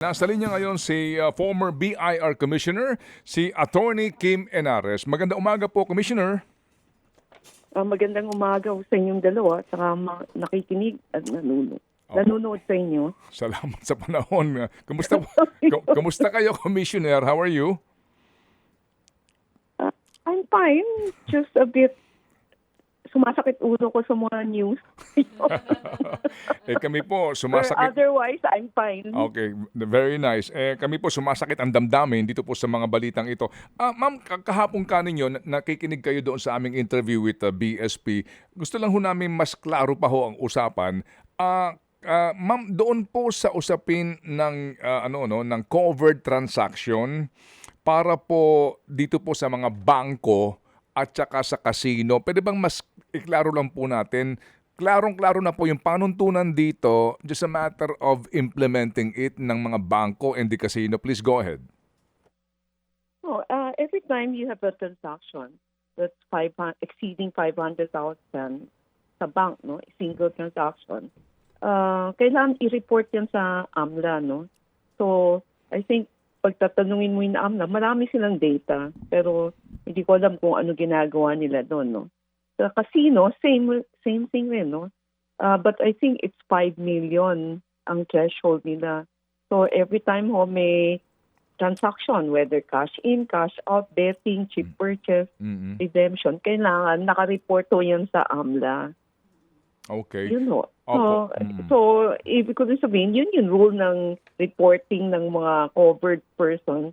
Nasa linya ngayon si former BIR Commissioner, si Attorney Kim Enares. Magandang umaga po, Commissioner. Magandang umaga sa inyong dalawa at saka nakikinig at nanonood. Opo. Nanonood sa inyo. Salamat sa panahon. Kumusta kayo, Commissioner? How are you? I'm fine. Just a bit sumasakit ulo ko sa mga news. Kami po But sumasakit. otherwise, I'm fine. Okay, very nice. Kami po sumasakit ang damdamin dito po sa mga balitang ito. Ma'am, kahapon kaninyo, nakikinig kayo doon sa aming interview with BSP. Gusto lang ho namin mas klaro pa ho ang usapan. Ma'am, doon po sa usapin ng ng covered transaction para po dito po sa mga bangko at saka sa casino. Pwede bang mas iklaro lang po natin? Klarong-klaro na po yung panuntunan dito, just a matter of implementing it ng mga bangko and the casino. Please go ahead. Every time you have a transaction that's exceeding 500,000 sa bank, no, single transaction, kailangan i-report yan sa AMLA, no? So, I think pag tatanungin mo yung AMLA, marami silang data, pero hindi ko alam kung ano ginagawa nila doon, no? Sa casino, same thing rin, no? But I think it's 5 million ang threshold nila. So every time ho may transaction, whether cash in, cash out, betting, chip purchase, redemption, kailangan nakareport ho yan sa AMLA. Okay. Yun ho. Opo. So, ibig ko rin sabihin, yun yung rule ng reporting ng mga covered persons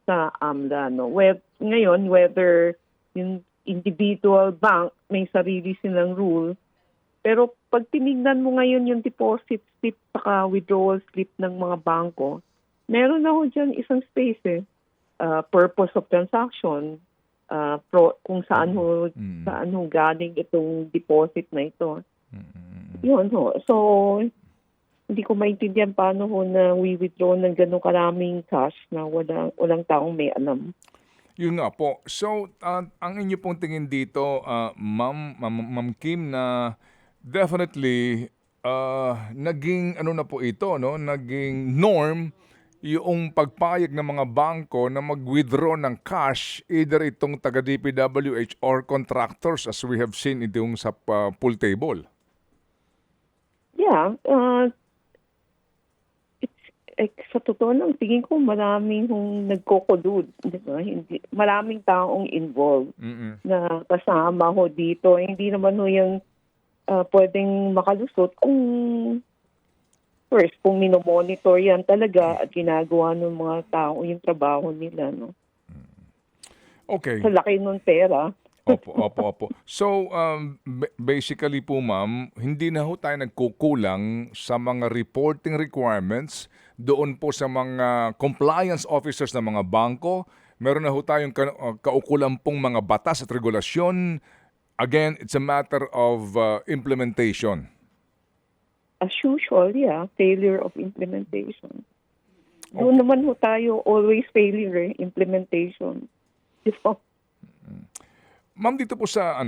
sa AMLA, no? Ngayon, whether yung individual bank may sarili silang rule, pero pag tinignan mo ngayon yung deposit slip saka withdrawal slip ng mga bangko, meron na ho dyan isang space purpose of transaction, kung saan ho galing itong deposit na ito. Yun ho. So, hindi ko maintindihan paano ho na we-withdraw ng ganun karaming cash na walang taong may alam. Yun nga po. So, ang inyo pong tingin dito, Ma'am Kim, na definitely naging ano na po ito, no? Naging norm yung pagpayag ng mga bangko na mag-withdraw ng cash, either itong taga DPWH or contractors as we have seen itong sa pool table. Yeah, sa totoo lang, tingin ko maraming nagkokolud, di ba? Maraming taong involved na kasama ho dito. Hindi naman ho yung pwedeng makalusot kung first, kung minomonitor yan talaga at ginagawa ng mga tao yung trabaho nila, no? Okay. Sa laki ng pera. Opo. So, basically po, ma'am, hindi na ho tayo nagkukulang sa mga reporting requirements doon po sa mga compliance officers ng mga bangko. Meron na ho tayong kaukulang pong mga batas at regulasyon. Again, it's a matter of implementation. As usual, yeah, failure of implementation. Doon naman ho tayo always failure, implementation. Di ba? Ma'am, dito po sa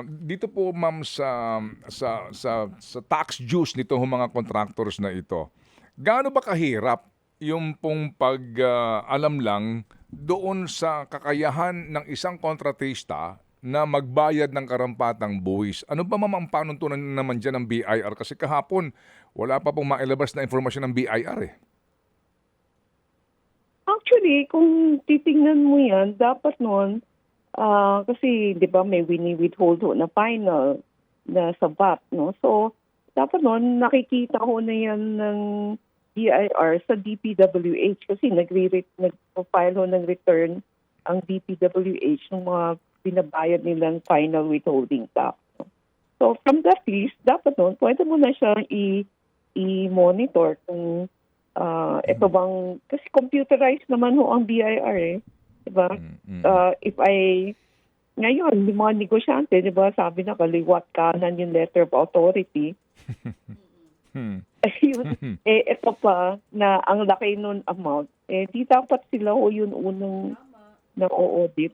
dito po ma'am sa tax dues nito ng mga contractors na ito. Gaano ba kahirap yung pong alam lang doon sa kakayahan ng isang kontratista na magbayad ng karampatang buwis? Ano ba ma'am ang panuntunan naman dyan ng BIR? Kasi kahapon, wala pa pong mailabas na informasyon ng BIR eh. Actually, kung titingnan mo yan, dapat noon, kasi di ba may withhold ho na final na sa VAT, no? So, dapat noon nakikita ko na yan ng BIR sa DPWH kasi nag-file ho ng return ang DPWH ng mga binabayad nilang final withholding tax. No? So, from that list, dapat noon, pwede mo na siya i-monitor kung ito bang, kasi computerized naman ho ang BIR eh. Diba? Ngayon, yung mga negosyante, diba, sabi na kaliwat kanan yung letter of authority. Ayun, ito pa, na ang laki nun amount, di dapat sila ho yung unang na-audit.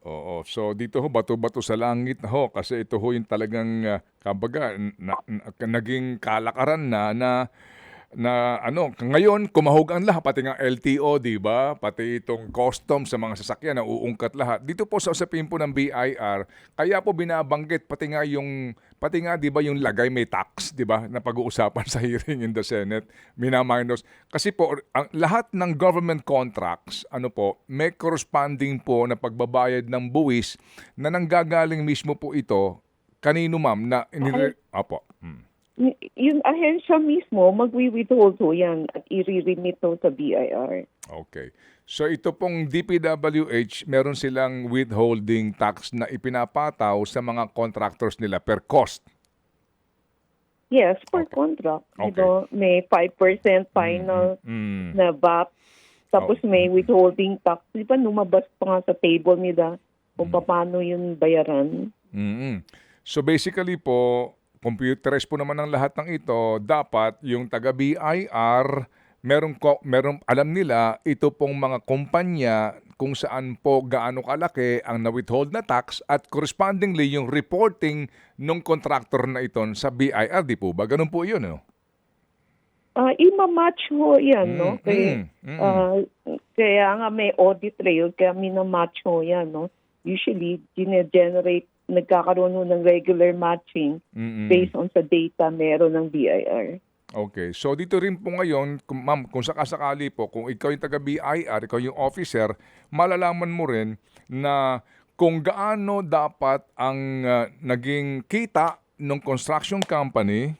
Oo. So dito ho, bato-bato sa langit na ho kasi ito ho yung talagang naging kalakaran na na ano, ngayon kumahog ang lahat, pati nga LTO, di ba? Pati itong custom sa mga sasakyan na uungkat lahat. Dito po sa usapin po ng BIR, kaya po binabanggit pati nga di ba yung lagay may tax, di ba? Na pag-uusapan sa hearing in the Senate, minus. Kasi po lahat ng government contracts, ano po, may corresponding po na pagbabayad ng buwis na nanggagaling mismo po ito kanino ma'am na Apo. Yung ahensya mismo, magwi-withhold ho yan at i-remit ho sa BIR. Okay. So ito pong DPWH, meron silang withholding tax na ipinapataw sa mga contractors nila per cost. Yes, per Okay. contract. Okay. May 5% final na VAT. Tapos may withholding tax. Di ba lumabas pa nga sa table nila kung paano yun bayaran? Mm. So basically po, computerized po naman ang lahat ng ito, dapat yung taga BIR, merong alam nila ito pong mga kumpanya kung saan po gaano kalaki ang na-withhold na tax at correspondingly yung reporting ng contractor na ito sa BIR, di po ba? Ganun po yun, no? Ima-match ho yan, no? Kaya nga may audit trail, kaya mina-match ho yan, no? Usually, gine-generate, nagkakaroon ho ng regular matching based on sa data meron ng BIR. Okay. So dito rin po ngayon, ma'am, kung sakasakali po, kung ikaw yung taga BIR, ikaw yung officer, malalaman mo rin na kung gaano dapat ang naging kita ng construction company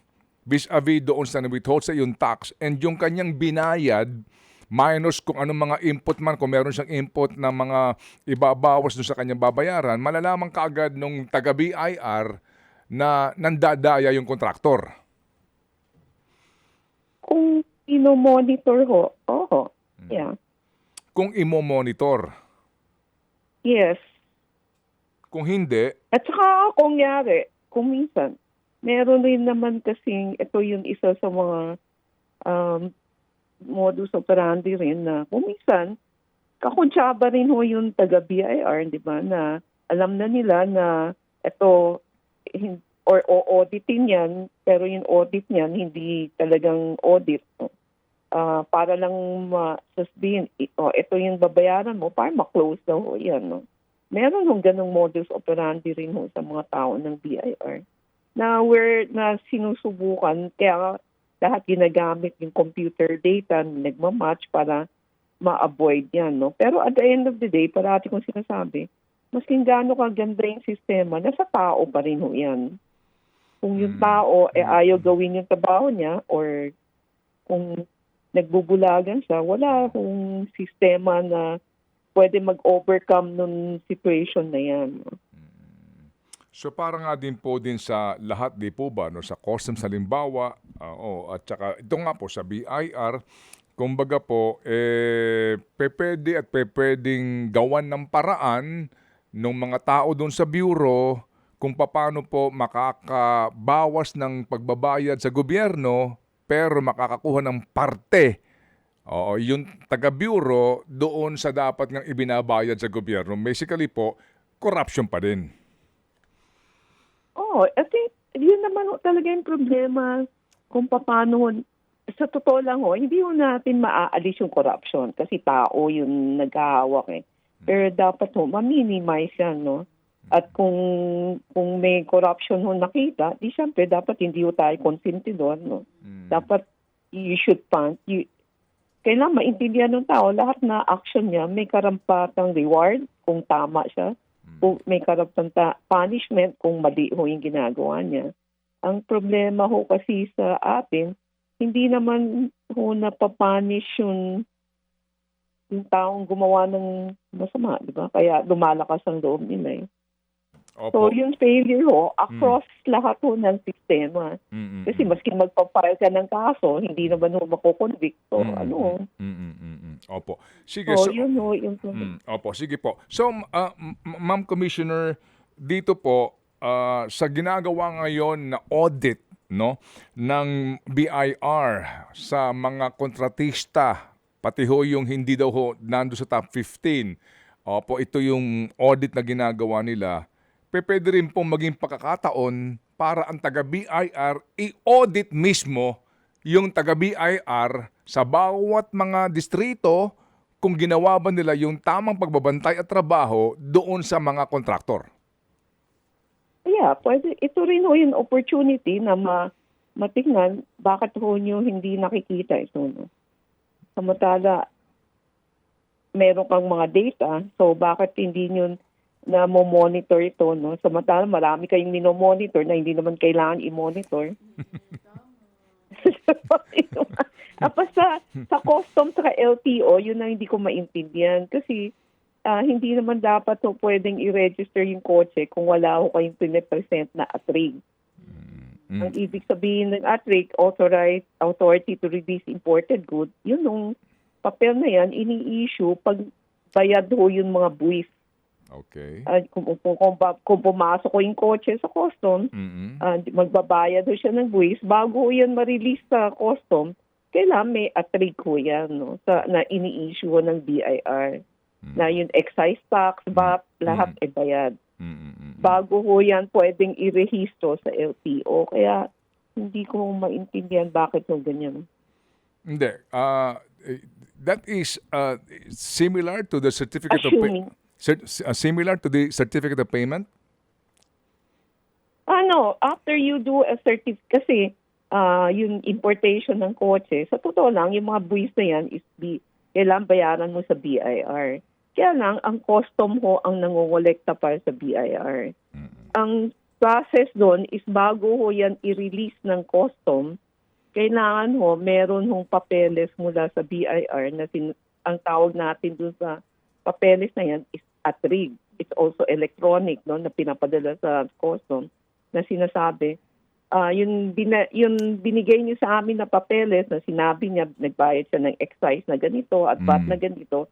vis-a-vis doon sa na-withhold sa yung tax and yung kanyang binayad minus kung anong mga input man, kung meron siyang input na mga ibabawas doon sa kanyang babayaran, malalaman kaagad nung taga BIR na nandadaya yung kontraktor. Kung ino-monitor ho, yeah. Kung imo-monitor. Yes. Kung hindi, At saka kung minsan, meron rin naman kasing, ito yung isa sa mga modus operandi rin na kung minsan, kakuntsaba rin ho yung taga BIR, di ba, na alam na nila na ito, or auditin yan, pero yung audit niyan, hindi talagang audit. No? Para lang sasabihin, ito yung babayaran mo, para ma-close daw ho yan. No? Meron hong ganong modus operandi rin ho sa mga tao ng BIR na sinusubukan, kaya lahat ginagamit yung computer data, nagmamatch para ma-avoid yan. No? Pero at the end of the day, parati kong sinasabi, masking gaano kaganda yung sistema, nasa tao pa rin ho yan. Kung yung tao ayaw gawin yung trabaho niya or kung nagbubulagan siya, wala akong sistema na pwede mag-overcome nung situation na yan. No? so para nga din po din sa lahat, di po ba, no, sa customs halimbawa, at saka ito nga po sa BIR, kumbaga po, pwedeng gawan ng paraan ng mga tao doon sa bureau kung paano po makakabawas ng pagbabayad sa gobyerno pero makakakuha ng parte. Yung taga-bureau doon sa dapat ngang ibinabayad sa gobyerno. Basically po, corruption pa din. I think yun naman ho talaga yung problema kung paano, sa totoo lang hindi ho natin maaalis yung corruption kasi tao yung naghahawak eh. Pero dapat ma-minimize yan, no? At kung may corruption nakita, di syempre dapat hindi ho tayo konsentidor, no? Dapat you should kailangan maintindihan ng tao lahat na action niya may karampatang reward kung tama siya. Kung may karampatang punishment kung mali ho yung ginagawa niya. Ang problema ho kasi sa atin, hindi naman ho napapunish yung taong gumawa ng masama, di ba? Kaya lumalakas ang loob nila eh. Opo. So yung failure ho, across lahat ho ng sistema. Kasi maski magpapile ka ng kaso, hindi naman ho makukonvict. So Opo. Sige. So yun ho, yung Opo, sige po. So, Ma'am Commissioner, dito po, sa ginagawa ngayon na audit, no, ng BIR sa mga kontratista, pati ho yung hindi daw ho nando sa top 15. Opo, ito yung audit na ginagawa nila. Pwede rin pong maging pagkakataon para ang taga-BIR i-audit mismo yung taga-BIR sa bawat mga distrito kung ginawa ba nila yung tamang pagbabantay at trabaho doon sa mga kontraktor. Yeah, pwede. Ito rin ho yung opportunity na matignan bakit ho nyo hindi nakikita ito. No? Samantala, meron kang mga data, so bakit hindi nyo na monitor ito? No? Samantala, marami kayong minomonitor na hindi naman kailangan i-monitor. Tapos sa customs sa LTO, yun na hindi ko maintindihan. Kasi hindi naman dapat ho pwedeng i-register yung kotse kung wala ho kayong pinipresent na ATRIG. Ang ibig sabihin ng ATRIG, Authorized Authority to Release Imported Goods, yun nung papel na yan, ini-issue pag bayad ho yung mga buwis. Okay. Kung pumasok ko yung kotse sa custom, magbabayad ho siya ng buwis. Bago ho yan ma-release sa custom, kailangan may ATRIG ho yan, no? Na ini-issue ho ng BIR. Na yung excise tax, VAT, lahat ay bayad. Bago ho yan pwedeng i-rehistro sa LTO. Kaya hindi ko maintindihan bakit ho ganyan. Hindi. That is similar to the certificate Assuming. similar to the certificate of payment? After you do a certificate, kasi yung importation ng kotse, sa totoo lang, yung mga buwis na yan is kailangan bayaran mo sa BIR. Kaya lang, ang custom ho ang nangongolekta para sa BIR. Ang process doon is bago ho yan i-release ng custom, kailangan ho, meron hong papeles mula sa BIR na ang tawag natin doon sa papeles na yan is ATRIG. It's also electronic, no, na pinapadala sa custom na sinasabi, yung binigay niyo sa amin na papeles na sinabi niya, nagbayad siya ng excise na ganito at VAT na ganito,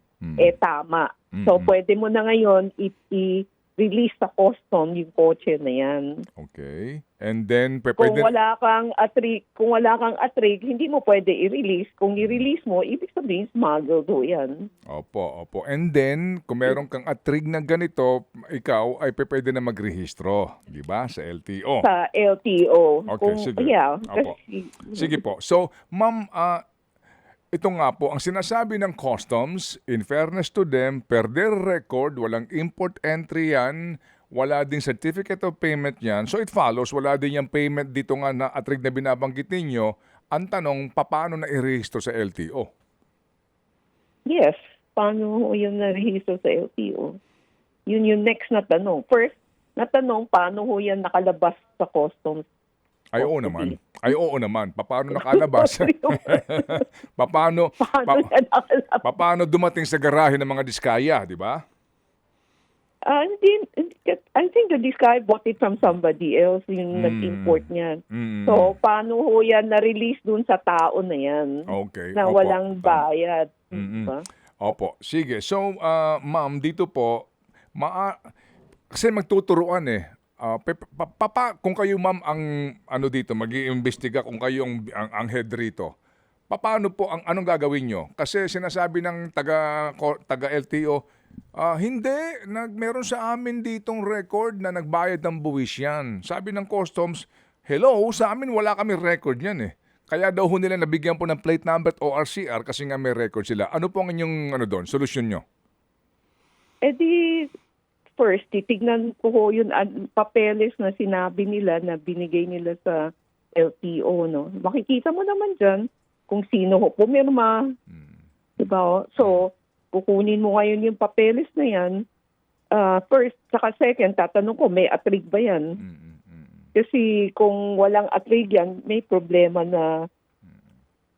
tama. So, pwede mo na ngayon i-release sa custom yung kotse na yan. Okay. And then, Kung wala kang ATRIG, hindi mo pwede i-release. Kung i-release mo, ibig sabihin, smuggled ho yan. Opo. And then, kung meron kang ATRIG na ganito, ikaw ay pwede na magrehistro, di ba, sa LTO. Sa LTO. Okay, sige. Yeah. Opo. Sige po. So, ma'am, ito nga po, ang sinasabi ng customs, in fairness to them, per their record, walang import entry yan, wala ding certificate of payment yan. So it follows, wala din yung payment dito nga na ATRIG na binabanggit ninyo. Ang tanong, paano na i-rehisto sa LTO? Yes. Paano yun na-rehisto sa LTO? Yun yung next na tanong. First, na tanong, paano ho yan nakalabas sa customs? Ay, oo naman. Paano nakalabas? Paano dumating sa garahe ng mga diskaya, di ba? I think the Discay bought it from somebody else, yung nag-import niyan. So, paano ho yan na-release dun sa tao na yan? Okay. Na Opo. walang bayad. Diba? Opo. Sige. So, ma'am, dito po, kasi magtuturuan eh. Kung kayo ma'am ang dito, mag-iimbestiga kung kayo ang head rito. Paano po anong gagawin nyo? Kasi sinasabi ng taga LTO, hindi, meron sa amin ditong record na nagbayad ng buwis yan. Sabi ng customs, hello, sa amin wala kami record yan eh. Kaya daw nila nabigyan po ng plate number at ORCR kasi nga may record sila. Ano po ang inyong solusyon nyo? First, titignan ko ho yung papeles na sinabi nila na binigay nila sa LTO. No? Makikita mo naman dyan kung sino ho pumirma. Diba? So, kukunin mo ngayon yung papeles na yan. First, saka second, tatanong ko, may ATRIG ba yan? Kasi kung walang ATRIG yan, may problema na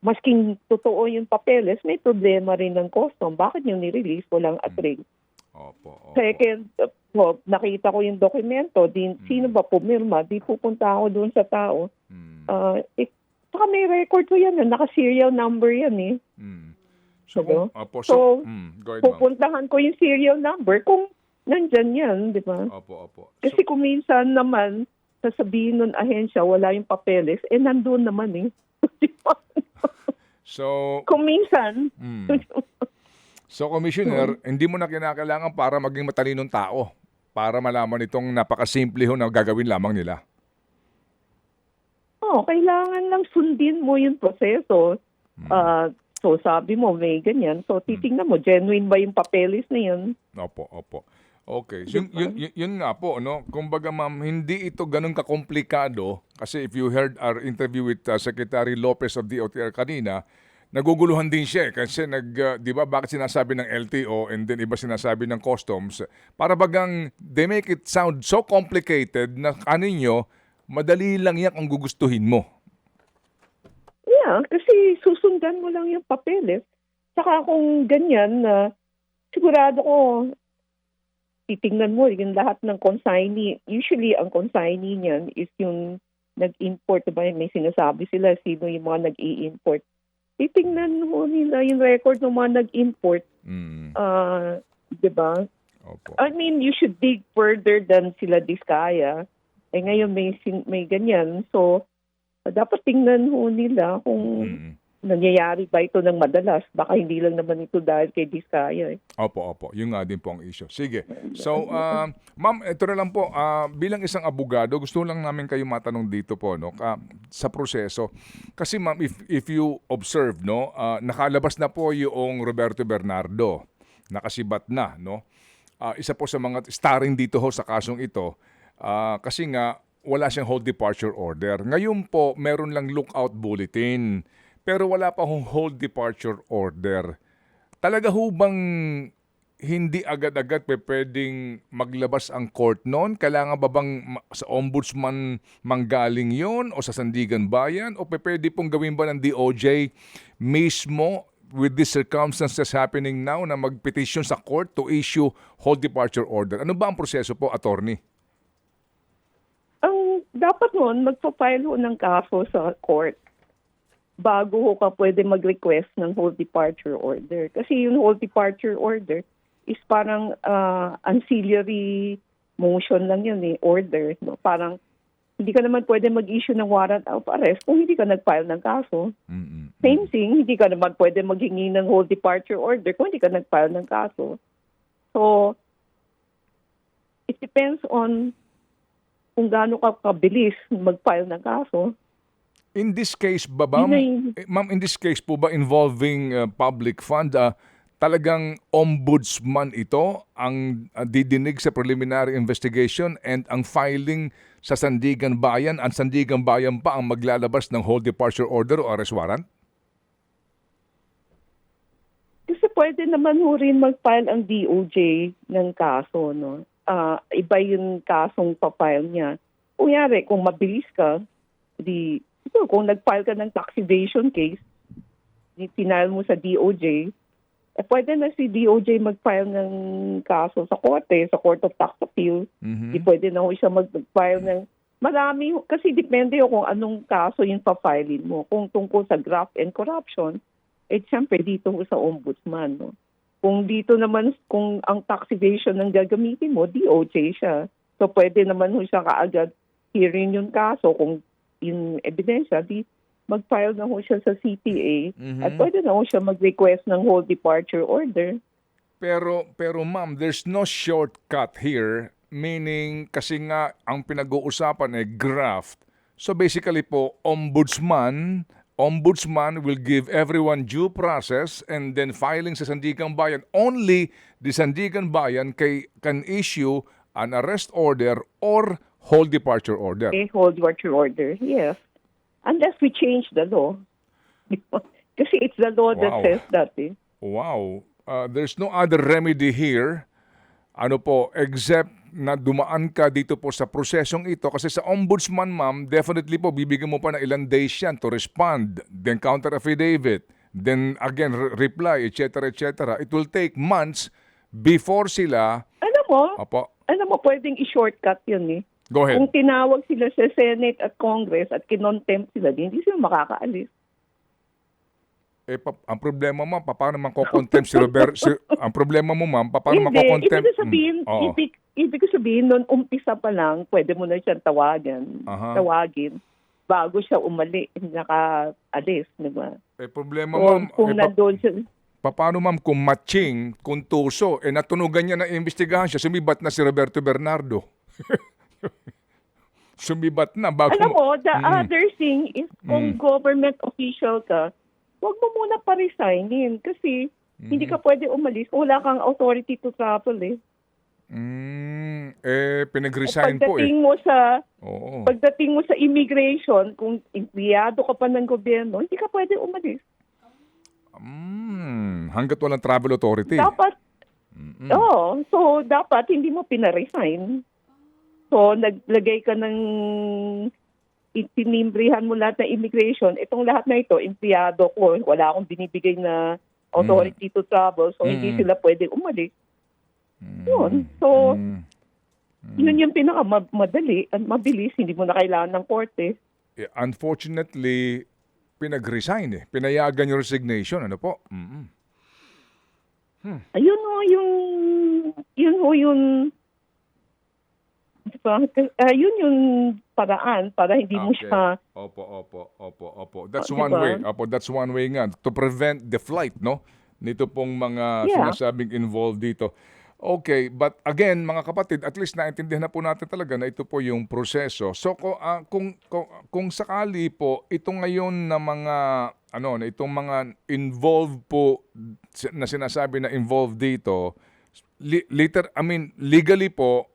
masking totoo yung papeles, may problema rin ng custom. Bakit yung nirelease walang ATRIG? Opo. Second, nakita ko yung dokumento, sino ba pumirma, di pupunta ako doon sa tao. Saka may record ko yan, naka-serial number yan eh. So, go ahead, pupuntahan ko yung serial number kung nandyan yan, di ba? Opo. Kasi kung minsan naman, sasabihin ng ahensya, wala yung papeles, nandun naman eh. So, kung minsan, So, Commissioner, hindi mo na kinakailangan para maging matalinong tao para malaman itong napakasimple ho na gagawin lamang nila. Oo, kailangan lang sundin mo yung proseso. So sabi mo may ganyan. So titingnan mo, genuine ba yung papeles na yun? Opo, opo. Okay. Yun nga po, no? Kumbaga ma'am, hindi ito ganun kakomplikado kasi if you heard our interview with Secretary Lopez of DOTR kanina, naguguluhan din siya kasi di ba, bakit sinasabi ng LTO and then iba sinasabi ng customs, para bagang they make it sound so complicated na kaninyo, madali lang yan kung gugustuhin mo. Yeah, kasi susundan mo lang yung papeles. Saka kung ganyan na sigurado ko titingnan mo yung lahat ng consignee. Usually, ang consignee niyan is yung nag-import. Diba? May sinasabi sila sino yung mga nag-i-import. Titingnan mo nila yung record ng mga nag-import. Diba? Opo. I mean, you should dig further than sila Diskaya. Eh ngayon may ganyan. So, dapat tingnan ho nila kung nangyayari ba ito ng madalas. Baka hindi lang naman ito dahil kay Diskaya. Opo, opo. Yung nga din po ang issue. Sige. So, ma'am, ito na lang po. Bilang isang abogado, gusto lang namin kayo matanong dito po, no, sa proseso. Kasi ma'am, if you observe, no, nakalabas na po yung Roberto Bernardo. Nakasibat na, no? Isa po sa mga starring dito ho sa kasong ito. Kasi nga, wala siyang hold departure order. Ngayon po, meron lang lookout bulletin. Pero wala pa hong hold departure order. Talaga ho bang hindi agad-agad pwedeng maglabas ang court noon? Kailangan ba bang sa ombudsman manggaling yon o sa Sandigan Bayan? O pwede pong gawin ba ng DOJ mismo with these circumstances happening now na magpetisyon sa court to issue hold departure order? Ano ba ang proseso po, attorney? Ang dapat noon, magpa-file ho ng kaso sa court bago ho ka pwede mag-request ng hold departure order. Kasi yung hold departure order is parang ancillary motion lang yun order. No? Parang hindi ka naman pwede mag-issue ng warrant of arrest kung hindi ka nag-file ng kaso. Same thing, hindi ka naman pwede maghingi ng hold departure order kung hindi ka nag-file ng kaso. So, it depends on kung gaano ka kabilis mag-file ng kaso. In this case ba, ma'am, in this case po ba involving public fund, talagang ombudsman ito ang didinig sa preliminary investigation and ang filing sa Sandigan Bayan, ang Sandigan Bayan pa ang maglalabas ng hold departure order o arrest warrant? Kasi pwede naman ho rin mag-file ang DOJ ng kaso, no? Iba yung kasong pa-file niya. Kunyari, kung mabilis ka, kung nag-file ka ng tax evasion case, pinile mo sa DOJ, pwede na si DOJ mag-file ng kaso sa korte, sa Court of Tax Appeal. Pwede na ho siya mag-file ng marami, kasi depende kung anong kaso yung pa-filein mo. Kung tungkol sa graft and corruption, siyempre dito ho sa ombudsman. No? Kung dito naman, kung ang tax evasion ang gagamitin mo, DOJ siya. So pwede naman ho siya kaagad hearing yung kaso kung yung ebidensya, mag-file na ho siya sa CTA at pwede na ho siya mag-request ng hold departure order. Pero ma'am, there's no shortcut here, meaning kasi nga ang pinag-uusapan ay graft. So basically po, ombudsman will give everyone due process and then filing sa Sandigan Bayan. Only the Sandigan Bayan can issue an arrest order or hold departure order. Hold departure order, yes. Unless we change the law. Kasi it's the law that says that. Wow. There's no other remedy here, except na dumaan ka dito po sa prosesong ito. Kasi sa ombudsman, ma'am, definitely po, bibigyan mo pa na ilang days yan to respond, then counter affidavit, then again, reply, etc., etc. It will take months before sila... Alam mo, pwedeng i-shortcut yun Go ahead. Kung tinawag sila sa Senate at Congress at kinontempt sila, hindi sila makakaalis. Ang problema mo, paano mako-contempt si Robert? Ang problema mo, ma'am, paano mako-contempt? Ibig sabihin, noon umpisa pa lang, pwede mo na siyang tawagin bago siya nakaalis. Diba? Problema, ma'am, kung nandun siya... Paano, ma'am, kung matching, kung tuso, natunugan niya na imbestigahan siya, sumibat na si Roberto Bernardo. sumibat na bago Alam mo, the Mm. other thing is kung government official ka, huwag mo muna pa-resignin kasi hindi ka pwede umalis. Wala kang authority to travel eh. Pinag-resign po eh. Oo. Pagdating mo sa immigration, kung empleyado ka pa ng gobyerno, hindi ka pwede umalis. Hanggat walang travel authority. Dapat, so dapat hindi mo pina-resign. So naglagay ka ng itinimbrihan mo lahat ng immigration. Itong lahat na ito, empleyado ko, wala akong binibigay na authority to travel, so hindi sila pwede umalis. Yun. So, yun yung pinakamadali at mabilis. Hindi mo na kailangan ng korte. Unfortunately, pinag-resign eh. Pinayagan yung resignation. Ano po? Ayun ho yung diba? Yun yung paraan para hindi mo Okay. siya Opo. That's Diba? one way. That's one way nga to prevent the flight, no? Nito pong mga Yeah. sinasabing involved dito. Okay, but again, mga kapatid, at least naintindihan na po natin talaga na ito po yung proseso. So kung sakali po ito ngayon na mga na itong mga involved po na sinasabi na involved dito, legally po,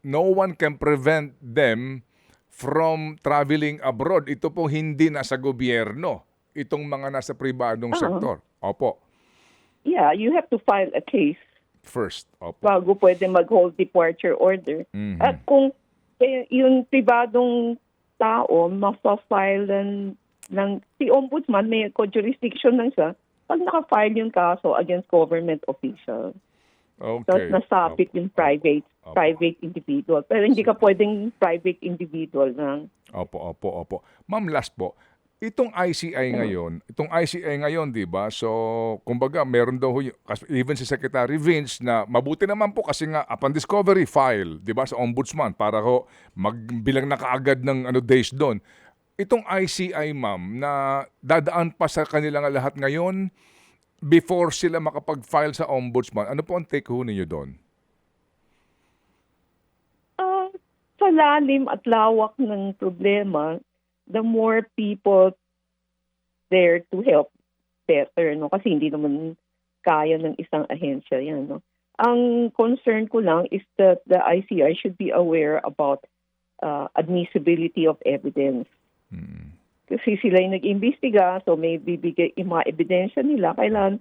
no one can prevent them from traveling abroad. Ito po hindi nasa gobyerno. Itong mga nasa pribadong sektor. Opo. yeah, you have to file a case First. Opo. bago pwede mag-hold departure order. At kung yung pribadong tao mapa-file ng si ombudsman, may co-jurisdiction lang siya pag naka-file yung kaso against government official. Tapos Okay. nasapit yung private individual. Pero hindi ka pwedeng private individual lang. Opo. Ma'am, last po. Itong ICI ngayon, 'di ba? So, kumbaga, meron daw even si Secretary Vince na mabuti naman po kasi nga upon discovery file, 'di ba, sa ombudsman para ho magbilang na kaagad ng days doon. Itong ICI, ma'am, na dadaan pa sa kanila nga lahat ngayon before sila makapag-file sa ombudsman. Ano po ang take ho ninyo doon? Sa lalim at lawak ng problema, the more people there to help, better, no? Kasi hindi naman kaya ng isang ahensya yan, no? Ang concern ko lang is that the ICI should be aware about admissibility of evidence. Kasi sila yung nag-imbestiga, so may bibigay yung mga ebidensya nila. Kailangan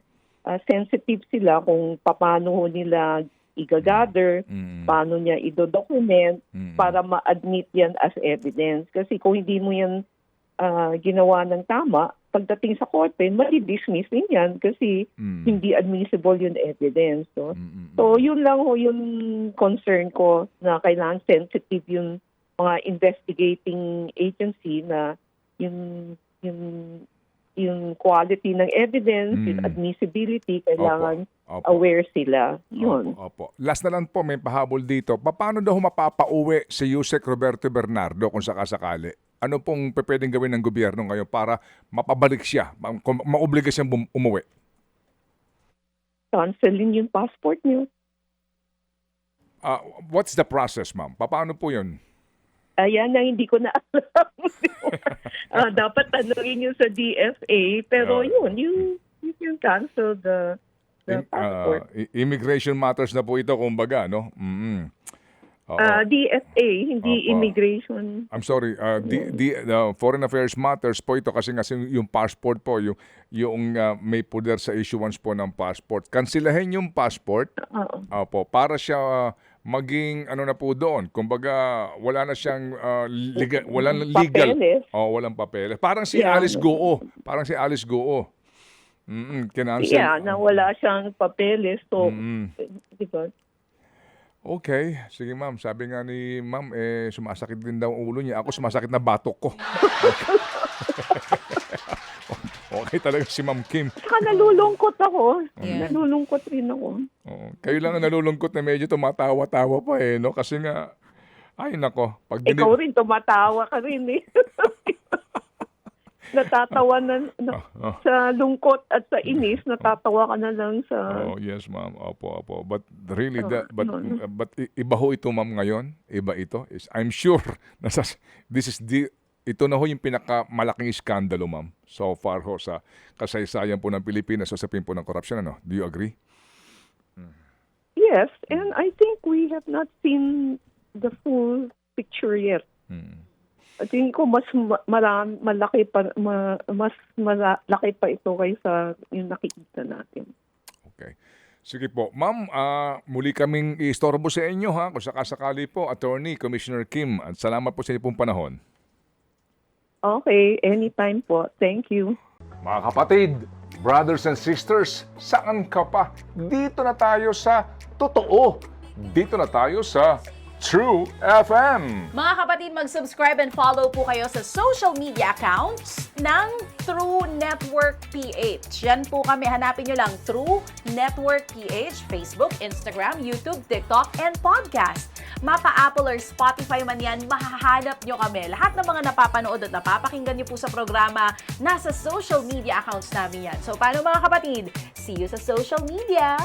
sensitive sila kung paano nila i-gather, paano niya i-document para ma-admit yan as evidence. Kasi kung hindi mo yan ginawa ng tama, pagdating sa korte, mali-dismiss din yan kasi hindi admissible yung evidence. No? So yun lang ho yung concern ko na kailangan sensitive yung mga investigating agency na yung quality ng evidence, yung admissibility, kailangan Opo. aware sila. Yun. Opo. Last na lang po, may pahabol dito. Paano daw mapapauwi si Yusek Roberto Bernardo kung sakasakali? Ano pong pwedeng gawin ng gobyerno ngayon para mapabalik siya, maobliga siyang umuwi? Cancelin yung passport niyo. What's the process, ma'am? Paano po yun? Ayan na hindi ko na alam. Dapat tanungin nyo sa DFA. Pero yun, you can cancel the passport. Immigration matters na po ito, kumbaga, no? DFA, hindi Opo. immigration. I'm sorry, the Foreign Affairs matters po ito kasi yung passport po, yung may poder sa issuance po ng passport. Kansilahin yung passport, opo, para siya maging na po doon. Kumbaga, wala na siyang walang legal. Papeles. Walang papeles. Parang si Yeah. Alice Goo. Kinancel. Yeah, na wala siyang papeles. So, di ba? Okay. Sige, ma'am. Sabi nga ni ma'am, sumasakit din daw ang ulo niya. Ako, sumasakit na batok ko. Okay talaga si Ma'am Kim. Saka nalulungkot ako. Yeah. Nalulungkot rin ako. Oo. Kayo lang ang nalulungkot na medyo tumatawa-tawa pa no? Kasi nga, ay nako. Ikaw rin, tumatawa ka rin eh. natatawa sa lungkot at sa inis, natatawa ka na lang sa... Oh, yes, ma'am. Opo, opo. But really, no. but iba ho ito, ma'am, ngayon. Iba ito. I'm sure ito na ho yung pinakamalaking iskandalo, ma'am. So far ho sa kasaysayan po ng Pilipinas sa usapin po ng korupsyon. Ano? Do you agree? Yes, and I think we have not seen the full picture yet. I think ko malaki pa ito kaysa yung nakikita natin. Okay. Sige po. Ma'am, muli kaming iistorbo sa inyo ha, kung sakasakali po, Attorney Commissioner Kim. At salamat po sa inyo pong panahon. Okay, anytime po. Thank you. Mga kapatid, brothers and sisters, saan ka pa? Dito na tayo sa totoo. Dito na tayo sa True FM. Mga kapatid, mag-subscribe and follow po kayo sa social media accounts ng True Network PH. Yan po kami. Hanapin nyo lang True Network PH, Facebook, Instagram, YouTube, TikTok, and podcast. Mapa Apple or Spotify man yan, mahahanap nyo kami. Lahat ng mga napapanood at napapakinggan nyo po sa programa, nasa social media accounts namin yan. So, paano mga kapatid? See you sa social media!